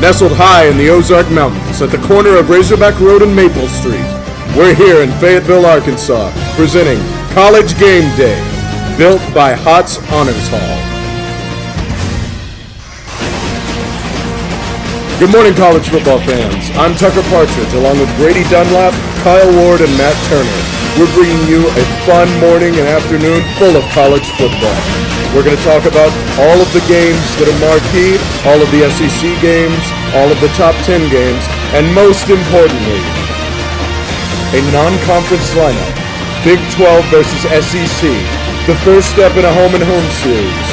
Nestled high in the Ozark Mountains at the corner of Razorback Road and Maple Street, we're here in Fayetteville, Arkansas, presenting College Game Day, built by Hotz Honors Hall. Good morning, college football fans. I'm Tucker Partridge, along with Grady Dunlap, Kyle Ward, and Matt Turner. We're bringing you a fun morning and afternoon full of college football. We're going to talk about all of the games that are marquee, all of the SEC games, all of the top 10 games, and most importantly, a non-conference lineup. Big 12 versus SEC. The first step in a home-and-home series.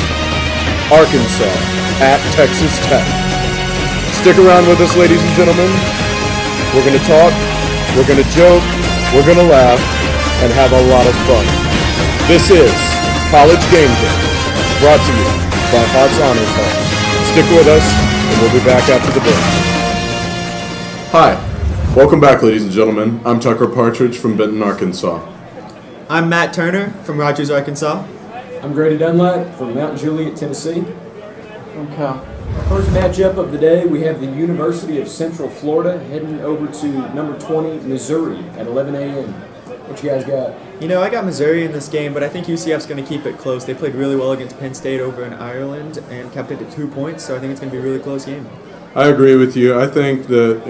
Arkansas at Texas Tech. Stick around with us, ladies and gentlemen. We're going to talk, we're going to joke, we're going to laugh, and have a lot of fun. This is College Game Day, brought to you by Hotz Honors Hall. Stick with us, and we'll be back after the break. Hi, welcome back, ladies and gentlemen. I'm Tucker Partridge from Benton, Arkansas. I'm Matt Turner from Rogers, Arkansas. I'm Grady Dunlap from Mount Juliet, Tennessee. Okay. First matchup of the day, we have the University of Central Florida heading over to number 20, Missouri at 11 a.m. What you guys got? You know, I got Missouri in this game, but I think UCF's going to keep it close. They played really well against Penn State over in Ireland and kept it to 2 points, so I think it's going to be a really close game. I agree with you. I think that,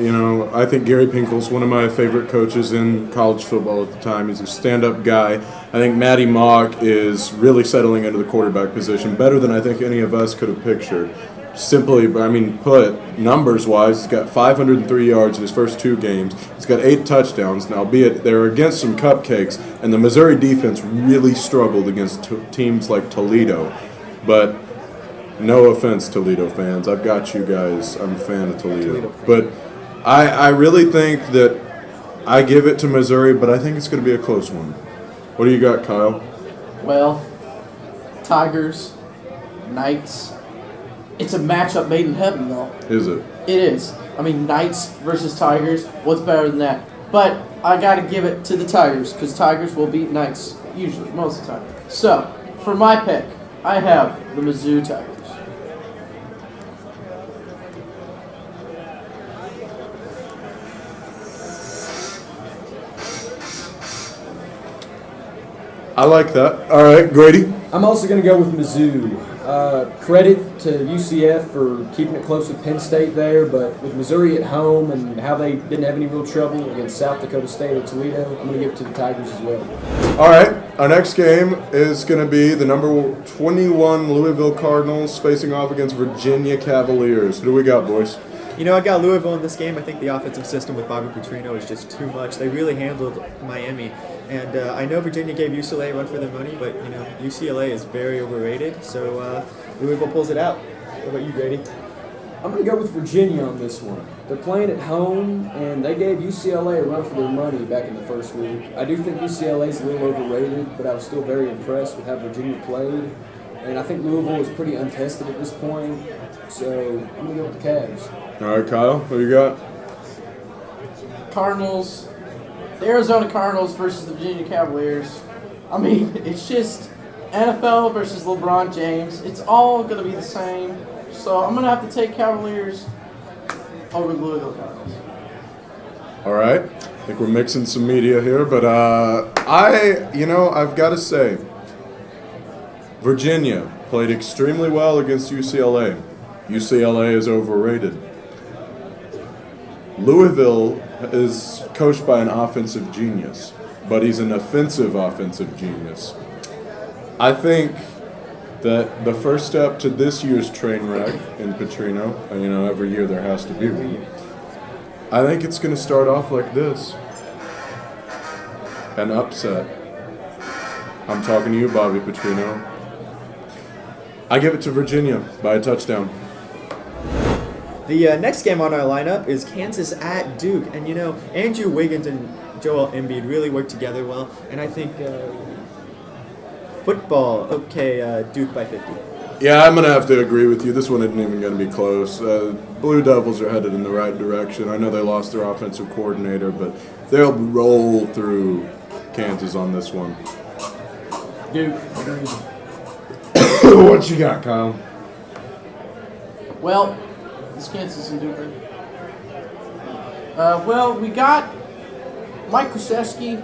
I think Gary Pinkel's one of my favorite coaches in college football at the time. He's a stand-up guy. I think Matty Mock is really settling into the quarterback position better than I think any of us could have pictured. Simply, put, numbers-wise, he's got 503 yards in his first 2 games. He's got 8 touchdowns. Now, albeit they're against some cupcakes, and the Missouri defense really struggled against teams like Toledo. But no offense, Toledo fans. I've got you guys. I'm a fan of Toledo. But I really think that I give it to Missouri, but I think it's going to be a close one. What do you got, Kyle? Well, Tigers, Knights. It's a matchup made in heaven, though. Is it? It is. Knights versus Tigers. What's better than that? But I got to give it to the Tigers because Tigers will beat Knights usually, most of the time. So, for my pick, I have the Mizzou Tigers. I like that. All right, Grady? I'm also going to go with Mizzou. Credit to UCF for keeping it close with Penn State there, but with Missouri at home and how they didn't have any real trouble against South Dakota State or Toledo, I'm going to give it to the Tigers as well. All right, our next game is going to be the number 21 Louisville Cardinals facing off against Virginia Cavaliers. Who do we got, boys? You know, I got Louisville in this game. I think the offensive system with Bobby Petrino is just too much. They really handled Miami. And I know Virginia gave UCLA a run for their money, but, UCLA is very overrated. So Louisville pulls it out. What about you, Grady? I'm going to go with Virginia on this one. They're playing at home, and they gave UCLA a run for their money back in the first week. I do think UCLA is a little overrated, but I was still very impressed with how Virginia played. And I think Louisville is pretty untested at this point, so I'm going to go with the Cavs. All right, Kyle, what do you got? Cardinals. The Arizona Cardinals versus the Virginia Cavaliers. It's just NFL versus LeBron James. It's all going to be the same. So I'm going to have to take Cavaliers over the Louisville Cardinals. All right. I think we're mixing some media here, but I've got to say, Virginia played extremely well against UCLA. UCLA is overrated. Louisville is coached by an offensive genius, but he's an offensive genius. I think that the first step to this year's train wreck in Petrino, every year there has to be one. I think it's going to start off like this. An upset. I'm talking to you, Bobby Petrino. I give it to Virginia by a touchdown. The next game on our lineup is Kansas at Duke. And, Andrew Wiggins and Joel Embiid really work together well. And I think Duke by 50. Yeah, I'm going to have to agree with you. This one isn't even going to be close. Blue Devils are headed in the right direction. I know they lost their offensive coordinator, but they'll roll through Kansas on this one. Duke. What you got, Kyle? Well, It's Kansas and Duper. Well, we got Mike Krzyzewski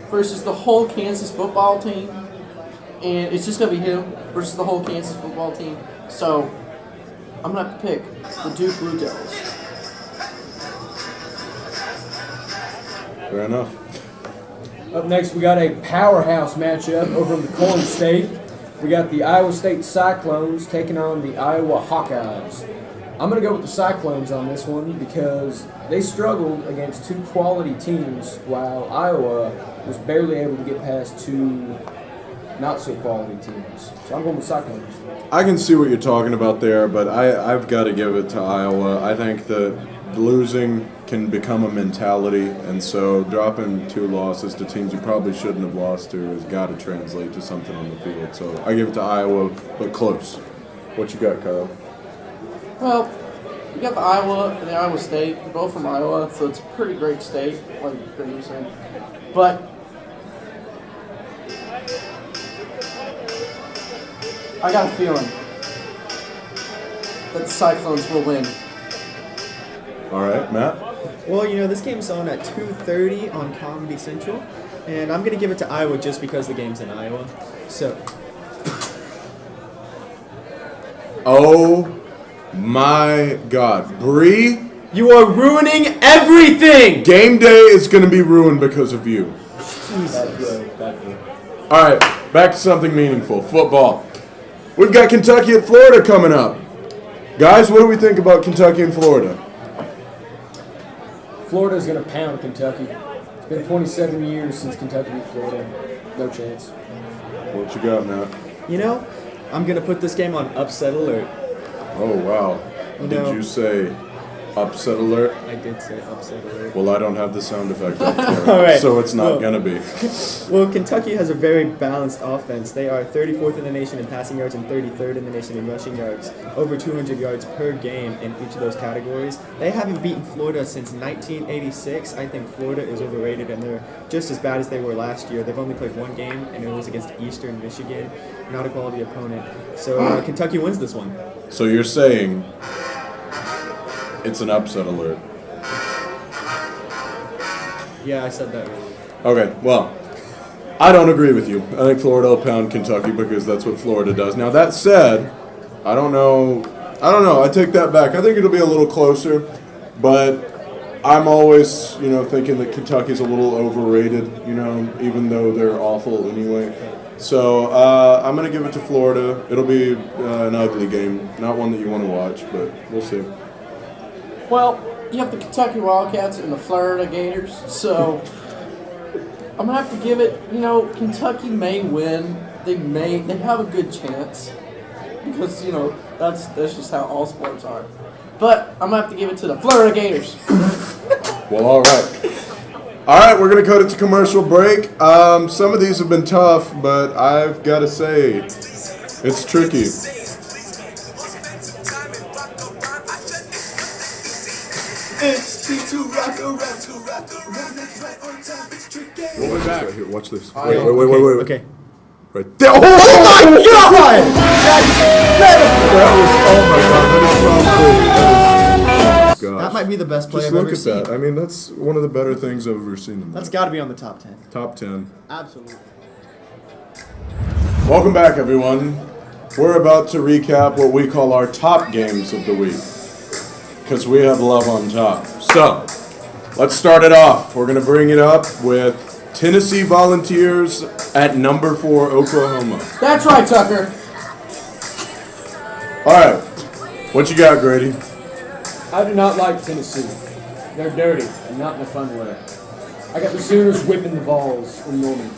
versus the whole Kansas football team. And it's just going to be him versus the whole Kansas football team. So, I'm going to have to pick the Duke Blue Devils. Fair enough. Up next, we got a powerhouse matchup over in the Corn State. We got the Iowa State Cyclones taking on the Iowa Hawkeyes. I'm going to go with the Cyclones on this one because they struggled against two quality teams while Iowa was barely able to get past two not-so-quality teams. So I'm going with Cyclones. I can see what you're talking about there, but I've got to give it to Iowa. I think that losing can become a mentality, and so dropping 2 losses to teams you probably shouldn't have lost to has got to translate to something on the field. So I give it to Iowa, but close. What you got, Kyle? Well, we got the Iowa and the Iowa State. They're both from Iowa, so it's a pretty great state, like Greg was saying. But I got a feeling that the Cyclones will win. All right, Matt? Well, this game's on at 2:30 on Comedy Central, and I'm going to give it to Iowa just because the game's in Iowa. So, Oh my God. Bree, you are ruining everything! game day is going to be ruined because of you. Bad throw. All right, back to something meaningful. Football. We've got Kentucky at Florida coming up. Guys, what do we think about Kentucky and Florida? Florida's going to pound Kentucky. It's been 27 years since Kentucky beat Florida. No chance. What you got, Matt? I'm going to put this game on upset alert. Oh, wow. Did you say upset alert? I did say upset alert. Well, I don't have the sound effect up there, All right. so it's not going to be. Well, Kentucky has a very balanced offense. They are 34th in the nation in passing yards and 33rd in the nation in rushing yards, over 200 yards per game in each of those categories. They haven't beaten Florida since 1986. I think Florida is overrated, and they're just as bad as they were last year. They've only played one game, and it was against Eastern Michigan, not a quality opponent. So Kentucky wins this one. So you're saying it's an upset alert. Yeah, I said that right. Okay, well, I don't agree with you. I think Florida will pound Kentucky because that's what Florida does. Now, that said, I don't know. I take that back. I think it'll be a little closer, but I'm always, thinking that Kentucky's a little overrated, even though they're awful anyway. So I'm going to give it to Florida. It'll be an ugly game. Not one that you want to watch, but we'll see. Well, you have the Kentucky Wildcats and the Florida Gators, so I'm going to have to give it, Kentucky may win. They have a good chance because, that's just how all sports are. But I'm going to have to give it to the Florida Gators. Well, all right. All right, we're going to cut it to commercial break. Some of these have been tough, but I've got to say, it's tricky. We'll be back. Here, watch this. Wait. Okay. Right there. Oh my God! That was, That might be the best play Just I've look ever at seen. that. I mean, that's one of the better things I've ever seen in That's life. got to be on the top 10. Top 10. Absolutely. Welcome back, everyone. We're about to recap what we call our top games of the week, because we have love on top. So, let's start it off. We're going to bring it up with Tennessee Volunteers at number 4, Oklahoma. That's right, Tucker. All right. What you got, Grady? I do not like Tennessee. They're dirty and not in a fun way. I got the Sooners whipping the Vols in Norman.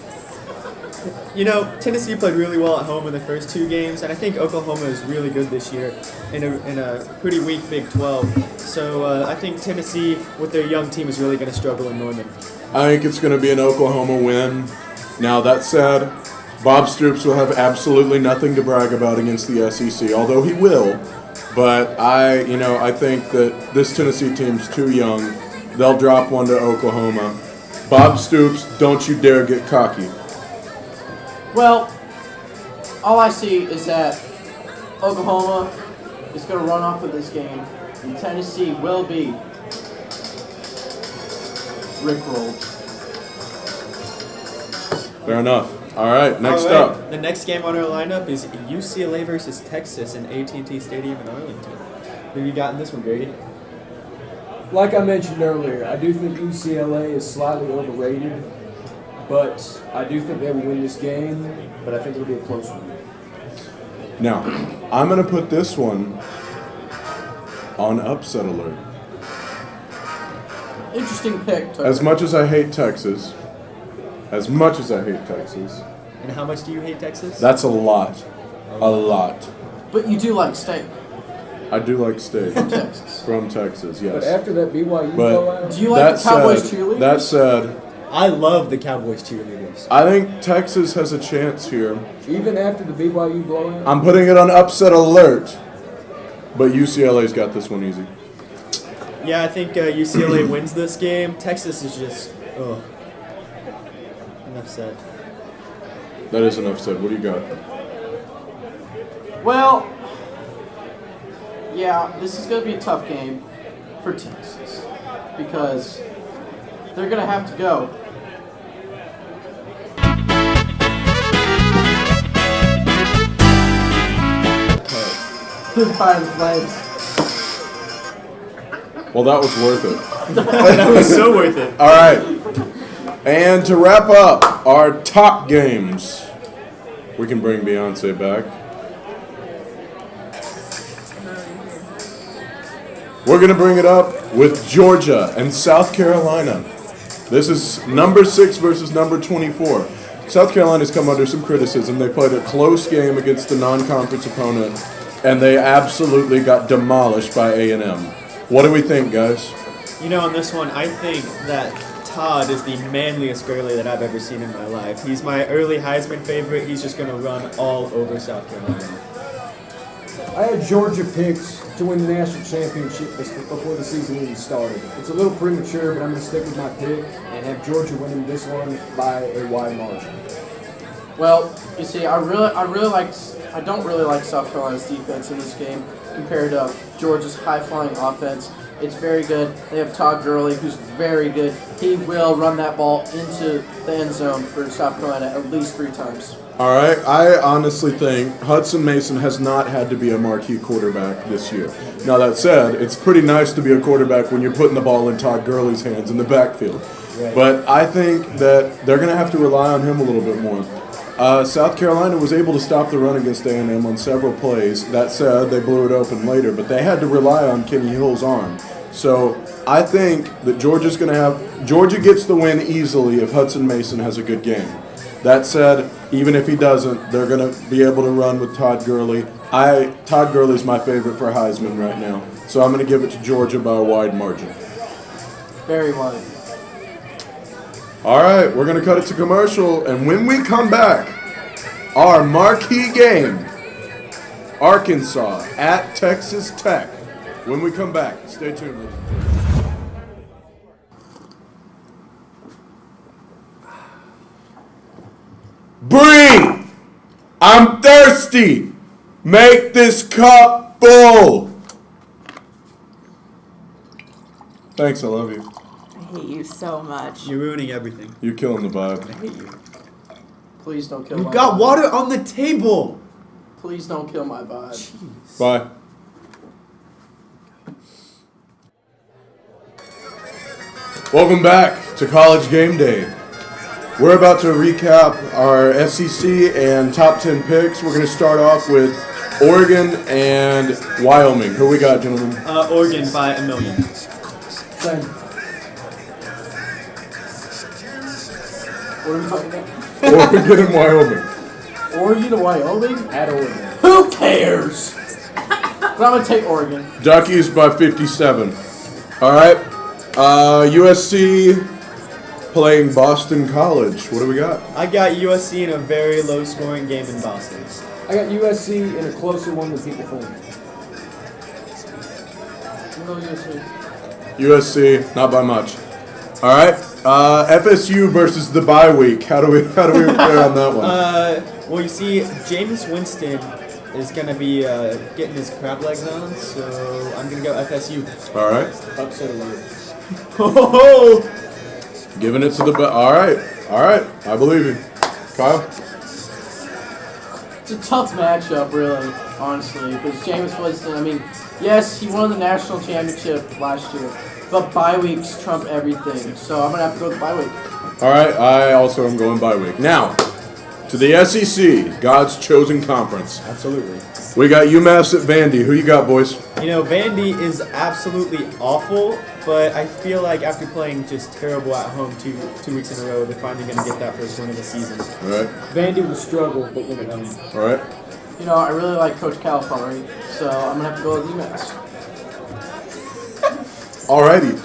Tennessee played really well at home in the first 2 games, and I think Oklahoma is really good this year in a pretty weak Big 12. So I think Tennessee, with their young team, is really going to struggle in Norman. I think it's going to be an Oklahoma win. Now, that said, Bob Stoops will have absolutely nothing to brag about against the SEC, although he will. But I think that this Tennessee team's too young. They'll drop one to Oklahoma. Bob Stoops, don't you dare get cocky. Well, all I see is that Oklahoma is going to run off with this game, and Tennessee will be rickrolled. Fair enough. All right, next All right, up. the next game on our lineup is UCLA versus Texas in AT&T Stadium in Arlington. Who you got in this one, Grady? Like I mentioned earlier, I do think UCLA is slightly overrated, but I do think they will win this game, but I think it'll be a close one. Now, I'm going to put this one on upset alert. Interesting pick, Tucker. As much as I hate Texas, And how much do you hate Texas? that's a lot. A lot. But you do like steak. I do like steak. Texas. From Texas, yes. But after that BYU But- blowout, Do you like the Cowboys cheerleaders? That said, I love the Cowboys cheerleaders. I think Texas has a chance here. even after the BYU blowout, I'm putting it on upset alert, but UCLA's got this one easy. Yeah, I think UCLA wins this game. Texas is just, ugh. Enough said. That is enough said. What do you got? Well, yeah, this is going to be a tough game for Texas because they're going to have to go. To the Fire and the Flames. Well, that was worth it. That was so worth it. All right. And to wrap up our top games, we can bring Beyonce back. We're going to bring it up with Georgia and South Carolina. This is number 6 versus number 24. South Carolina's come under some criticism. They played a close game against a non-conference opponent, and they absolutely got demolished by A&M. What do we think, guys? You know, on this one, I think that Todd is the manliest goalie that I've ever seen in my life. He's my early Heisman favorite. He's just going to run all over South Carolina. I had Georgia picked to win the national championship before the season even started. It's a little premature, but I'm going to stick with my pick and have Georgia winning this one by a wide margin. Well, you see, I don't really like South Carolina's defense in this game compared to Georgia's high-flying offense. It's very good. They have Todd Gurley, who's very good. He will run that ball into the end zone for South Carolina at least 3 times. All right, I honestly think Hudson Mason has not had to be a marquee quarterback this year. Now, that said, it's pretty nice to be a quarterback when you're putting the ball in Todd Gurley's hands in the backfield. Right. But I think that they're going to have to rely on him a little bit more. South Carolina was able to stop the run against A&M on several plays. That said, they blew it open later, but they had to rely on Kenny Hill's arm. So I think that Georgia gets the win easily if Hudson Mason has a good game. That said, even if he doesn't, they're going to be able to run with Todd Gurley. Todd Gurley's my favorite for Heisman right now, so I'm going to give it to Georgia by a wide margin. Very wide. All right, we're going to cut it to commercial, and when we come back, our marquee game, Arkansas at Texas Tech. When we come back, stay tuned. Ladies and gentlemen. Bree, I'm thirsty. Make this cup full. Thanks, I love you. I hate you so much. You're ruining everything. You're killing the I vibe. hate you. Please don't kill You my got vibe. water on the table. Please don't kill my vibe. Bye. Welcome back to College Game Day. We're about to recap our SEC and top 10 picks. We're going to start off with Oregon and Wyoming. Who we got, gentlemen? Oregon by a million. Same. What are we talking about? Oregon and Wyoming. Oregon to Wyoming? At Oregon. Who cares? But I'm going to take Oregon. Duckies by 57. All right. USC playing Boston College. What do we got? I got USC in a very low-scoring game in Boston. I got USC in a closer one than people think. No, USC. USC, not by much. All right. FSU versus the bye week. How do we fare on that one? Well, you see, Jameis Winston is going to be getting his crab legs on, so I'm going to go FSU. All right. Upset alert. Oh! Giving it to the best. All right. I believe you. Kyle? It's a tough matchup, really, honestly, because Jameis Winston, I mean, yes, he won the national championship last year, but bye weeks trump everything, so I'm going to have to go with bye week. All right. I also am going bye week. Now, to the SEC, God's chosen conference. Absolutely. We got UMass at Vandy. Who you got, boys? You know, Vandy is absolutely awful, but I feel like after playing just terrible at home two weeks in a row, they're finally going to get that first win of the season. All right. Vandy will struggle, but win it home. All right. You know, I really like Coach Calipari, so I'm going to have to go with UMass. All righty.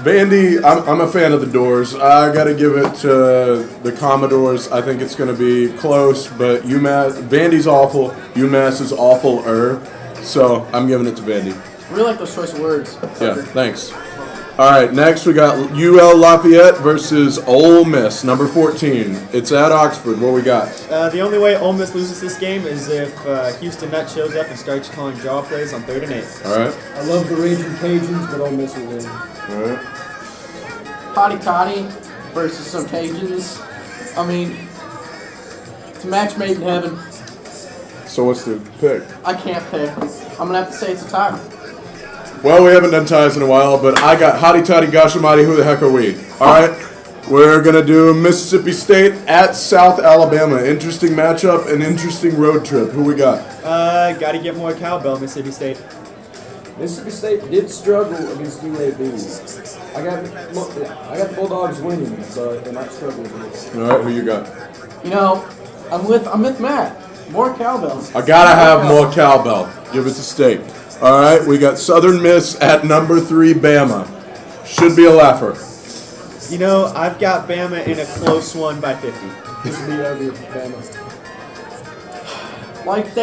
Vandy, I'm a fan of the Doors. I got to give it to the Commodores. I think it's going to be close, but Vandy's awful. UMass is awful-er. So I'm giving it to Vandy. I really like those choice of words. Yeah, thanks. All right, next we got UL Lafayette versus Ole Miss, number 14. It's at Oxford. What we got? The only way Ole Miss loses this game is if Houston Nutt shows up and starts calling draw plays on 3rd and 8. All right. I love the Raging Cajuns, but Ole Miss will win. All right. Hotty Toddy versus some Cajuns. I mean, it's a match made in heaven. So what's the pick? I can't pick. I'm going to have to say it's a tie. Well, we haven't done ties in a while, but I got Hotty Toddy Gashamati. Who the heck are we? All right. We're going to do Mississippi State at South Alabama. Interesting matchup, an interesting road trip. Who we got? Got to get more cowbell, Mississippi State. Mississippi State did struggle against UAB. I got the Bulldogs winning, but they might struggle with this. All right, who you got? You know, I'm with Matt. More cowbell. I got to have more cowbell. Give it to State. All right, we got Southern Miss at number 3, Bama. Should be a laugher. You know, I've got Bama in a close one by 50. This will be over Bama. Like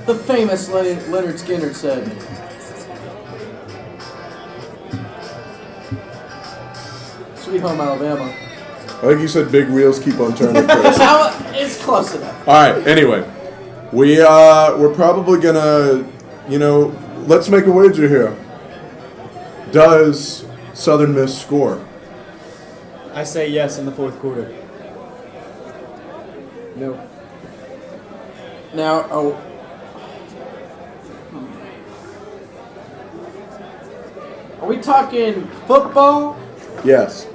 the famous Leonard Skinner said. Sweet home Alabama. I think you said big wheels keep on turning, Chris. It's close enough. All right, anyway. We're probably going to, let's make a wager here. Does Southern Miss score? I say yes in the 4th quarter. No. Now, are we talking football? Yes.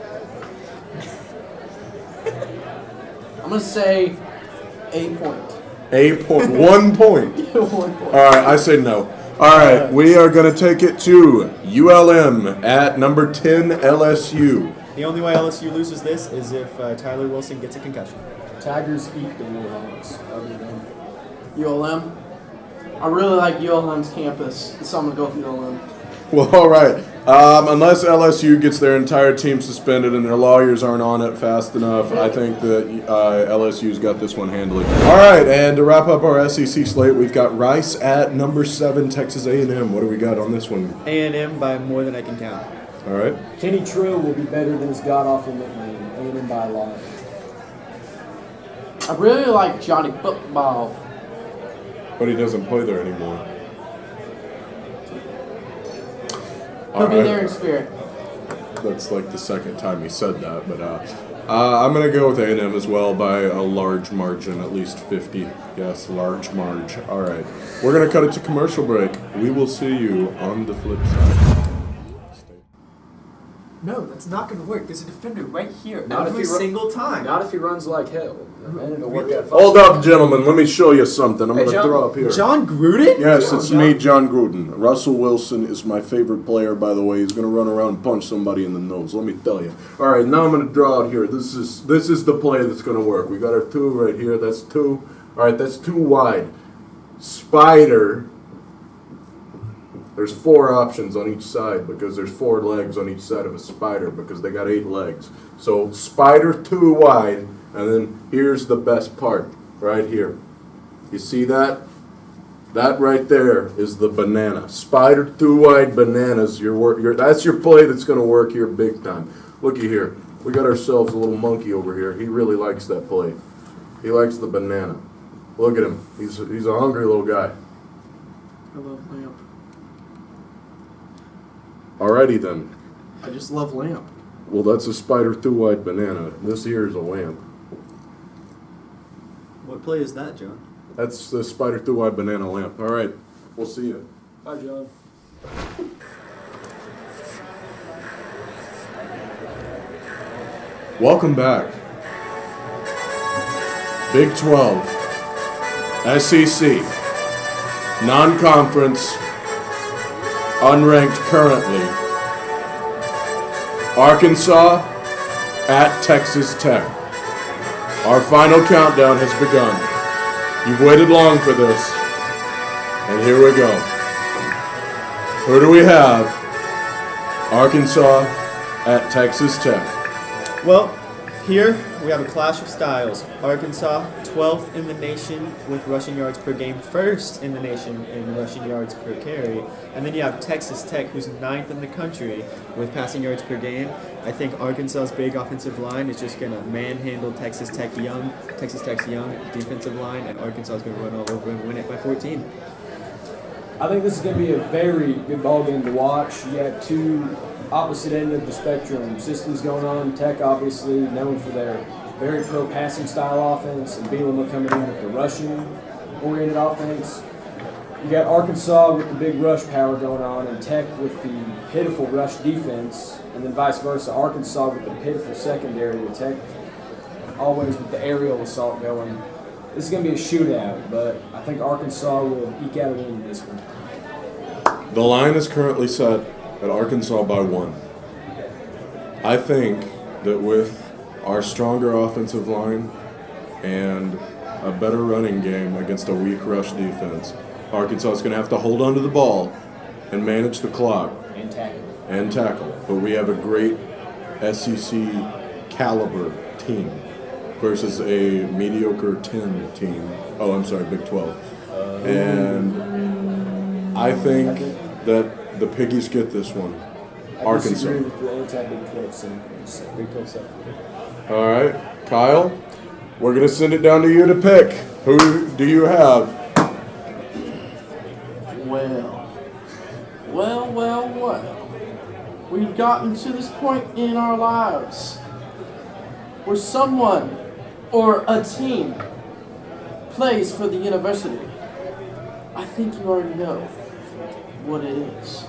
I'm going to say 8 point. 1 point. 1 point. All right, I say no. All right, we are going to take it to ULM at number 10, LSU. The only way LSU loses this is if Tyler Wilson gets a concussion. Tigers eat the Warhawks. Other than ULM. I really like ULM's campus, so I'm going to go with ULM. Well, all right. Unless LSU gets their entire team suspended and their lawyers aren't on it fast enough, I think that LSU's got this one handily. All right, and to wrap up our SEC slate, we've got Rice at number 7, Texas A&M. What do we got on this one? A&M by more than I can count. All right. Kenny Trill will be better than his god-awful nickname, A&M by a lot. I really like Johnny Football. But he doesn't play there anymore. He'll be there in spirit. That's like the second time he said that, but I'm going to go with A&M as well by a large margin, at least 50. Yes, large marge. All right. We're going to cut it to commercial break. We will see you on the flip side. No, that's not going to work. There's a defender right here Not every if he single time. Not if he runs like hell. And it'll work out fine. Hold up, gentlemen. Let me show you something. I'm going to John- throw up here. John Gruden? Yes, it's me, John Gruden. Russell Wilson is my favorite player, by the way. He's going to run around and punch somebody in the nose. Let me tell you. All right, now I'm going to draw out here. This is the play that's going to work. We got our 2 right here. That's 2. All right, that's 2 wide. Spider. There's 4 options on each side because there's 4 legs on each side of a spider because they got 8 legs. So spider 2 wide, and then here's the best part right here. You see that? That right there is the banana. Spider 2 wide bananas. That's your play that's going to work here big time. Looky here. We got ourselves a little monkey over here. He really likes that play. He likes the banana. Look at him. He's a hungry little guy. I love lamp. Alrighty then. I just love lamp. Well, that's a spider two-eyed banana. This here is a lamp. What play is that, John? That's the spider two-eyed banana lamp. All right, we'll see you. Bye, John. Welcome back. Big 12, SEC, non-conference, unranked currently. Arkansas at Texas Tech. Our final countdown has begun. You've waited long for this, and here we go. Who do we have? Arkansas at Texas Tech. Well, here we have a clash of styles. Arkansas, 12th in the nation with rushing yards per game, first in the nation in rushing yards per carry. And then you have Texas Tech, who's 9th in the country with passing yards per game. I think Arkansas's big offensive line is just going to manhandle Texas Tech's young defensive line, and Arkansas is going to run all over and win it by 14. I think this is going to be a very good ball game to watch. You have two opposite end of the spectrum systems going on. Tech, obviously, known for their very pro-passing style offense, and Bielema coming in with the rushing-oriented offense. You got Arkansas with the big rush power going on, and Tech with the pitiful rush defense, and then vice versa. Arkansas with the pitiful secondary, with Tech always with the aerial assault going. This is going to be a shootout, but I think Arkansas will eke out a win in this one. The line is currently set at Arkansas by 1. I think that with our stronger offensive line and a better running game against a weak rush defense, Arkansas is going to have to hold on to the ball and manage the clock. And tackle. But we have a great SEC caliber team versus a mediocre 10 team. Oh, I'm sorry, Big 12. And I think that the Piggies get this one. Arkansas. I disagree with the anti-Big 12 Big 12 7. All right, Kyle, we're going to send it down to you to pick. Who do you have? Well. We've gotten to this point in our lives where someone or a team plays for the university. I think you already know what it is.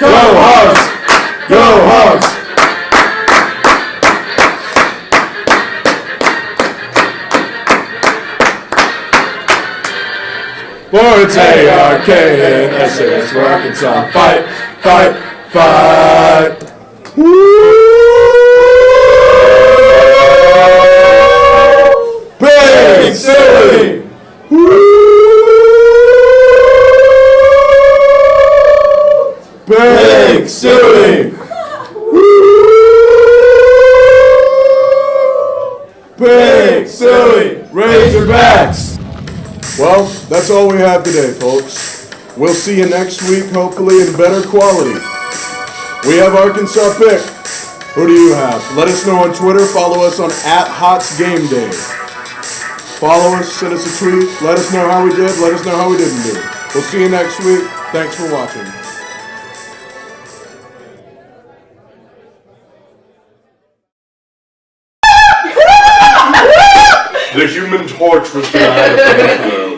Go Hotz! Go Hotz! For it's A-R-K-N-S-A-S for Arkansas. Fight, fight, fight! Woo! Big Silly! Big Silly! Big Silly! Razorbacks! Well, that's all we have today, folks. We'll see you next week, hopefully in better quality. We have Arkansas pick. Who do you have? Let us know on Twitter. Follow us on @Hotz Game Day. Follow us, send us a tweet. Let us know how we did. Let us know how we didn't do. We'll see you next week. Thanks for watching. The Human Torch was behind the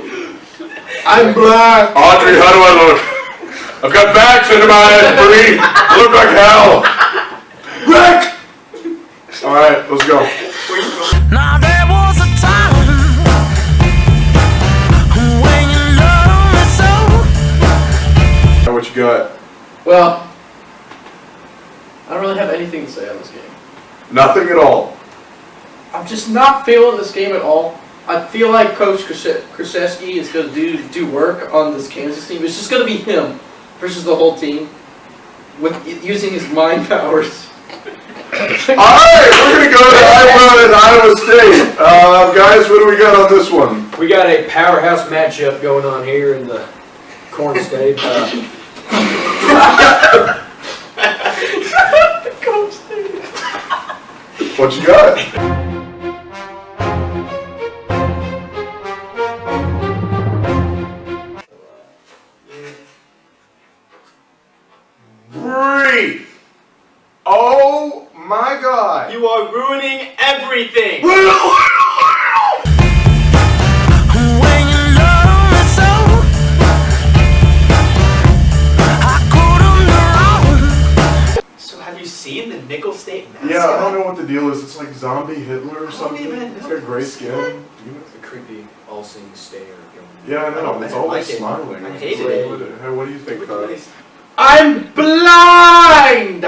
I'm black. Audrey, how do I look? I've got bags under my eyes, Bree. I look like hell. Rick! Alright, let's go. Now there was a time when you loved me so. What you got? Well, I don't really have anything to say on this game. Nothing at all. I'm just not feeling this game at all. I feel like Coach Krzyzewski is going to do work on this Kansas team. It's just going to be him versus the whole team with using his mind powers. Alright, we're going to go to Iowa and Iowa State. Guys, what do we got on this one? We got a powerhouse matchup going on here in the corn state. What you got? Breathe. Oh my God. You are ruining everything. when you love me so, I couldn't run. So have you seen the Nickel State mascot? Yeah, I don't know what the deal is. It's like zombie Hitler or something. even He's know. got gray skin. The creepy all-seeing stare. Yeah, I know. It's always like it. smiling. I hated it. What do you think, Kyle? Nice. I'm blind!